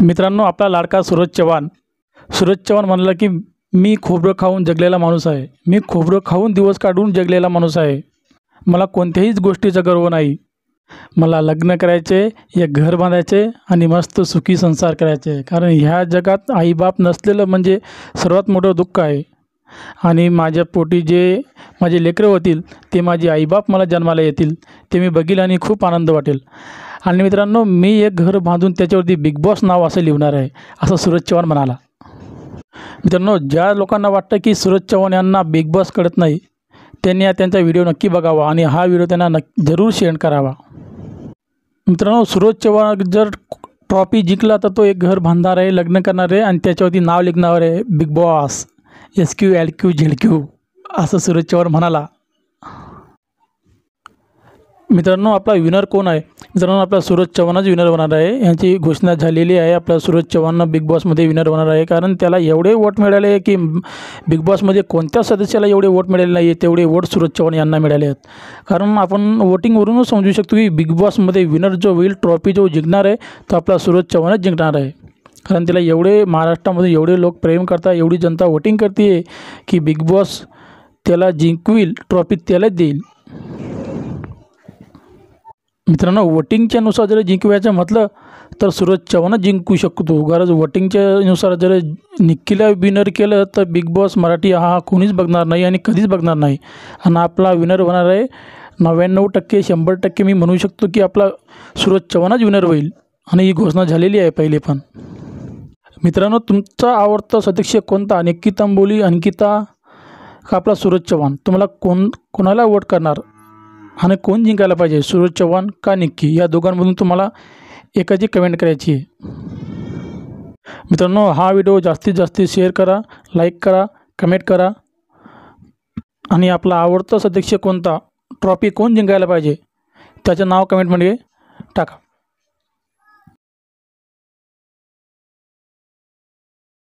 मित्रांनो, आपला लाडका सूरज चव्हाण म्हणला की मी खोबरं खाऊन जगलेला माणूस आहे. मी खोबरं खाऊन दिवस काढून जगलेला माणूस आहे. मला कोणत्याहीच गोष्टीचा गर्व नाही. मला लग्न करायचे, एक घर बांधायचे आणि मस्त सुखी संसार करायचे. कारण ह्या जगात आईबाप नसलेलं म्हणजे सर्वात मोठं दुःख आहे. आणि माझ्या पोटी जे माझे लेकरं होतील ते माझे आईबाप मला जन्माला येतील ते मी बघील आणि खूप आनंद वाटेल. आणि मित्रांनो, मी एक घर बांधून त्याच्यावरती बिग बॉस नाव असं लिहिणार आहे, असं सूरज चव्हाण म्हणाला. मित्रांनो, ज्या लोकांना वाटतं की सूरज चव्हाण यांना बिग बॉस कळत नाही त्यांनी त्यांचा व्हिडिओ नक्की बघावा आणि हा व्हिडिओ त्यांना जरूर शेअर करावा. मित्रांनो, सूरज चव्हाण जर ट्रॉफी जिंकला तर तो एक घर बांधणार आहे, लग्न करणार आहे आणि त्याच्यावरती नाव लिखणार आहे बिग बॉस SQLQZQ असं सूरज चव्हाण म्हणाला. मित्रांनो, आपला विनर कोण आहे? मित्रांनो, आपला सूरज चव्हाणच विनर होणार आहे. यांची घोषणा झालेली आहे. आपला सूरज चव्हाण बिग बॉसमध्ये विनर होणार आहे. कारण त्याला एवढे वोट मिळाले की बिग बॉसमध्ये कोणत्या सदस्याला एवढे वोट मिळाले नाही तेवढे वोट सूरज चव्हाण यांना मिळाले आहेत. कारण आपण वोटिंगवरूनच समजू शकतो की बिग बॉसमध्ये विनर जो होईल, ट्रॉफी जो जिंकणार आहे तो आपला सूरज चव्हाणच जिंकणार आहे. कारण त्याला एवढे महाराष्ट्रामध्ये एवढे लोक प्रेम करतात, एवढी जनता वोटिंग करते आहे की बिग बॉस त्याला जिंकविल, ट्रॉफी त्यालाच देईल. मित्रांनो, वोटिंगच्या नुसार जर जिंकवायचं म्हटलं तर सूरज चव्हाणच जिंकू शकतो. गरज वोटिंगच्या नुसार जर निक्कीला विनर केलं तर बिग बॉस मराठी हा कोणीच बघणार नाही आणि कधीच बघणार नाही. आणि आपला विनर होणार आहे 99%, 100% मी म्हणू शकतो की आपला सूरज चव्हाणच विनर होईल. आणि ही घोषणा झालेली आहे पहिले पण. मित्रांनो, तुमचा आवडता सदस्य कोणता? निक्की तांबोली, अंकिता का आपला सूरज चव्हाण? तुम्हाला कोणाला वोट करणार आणि कोण जिंकायला पाहिजे, सूरज चव्हाण का निक्की? या दोघांमधून तुम्हाला एकाची कमेंट करायची आहे. मित्रांनो, हा व्हिडिओ जास्तीत जास्त शेअर करा, लाईक करा, कमेंट करा आणि आपला आवडता सदस्य कोणता, ट्रॉफी कोण जिंकायला पाहिजे त्याचं नाव कमेंटमध्ये टाका.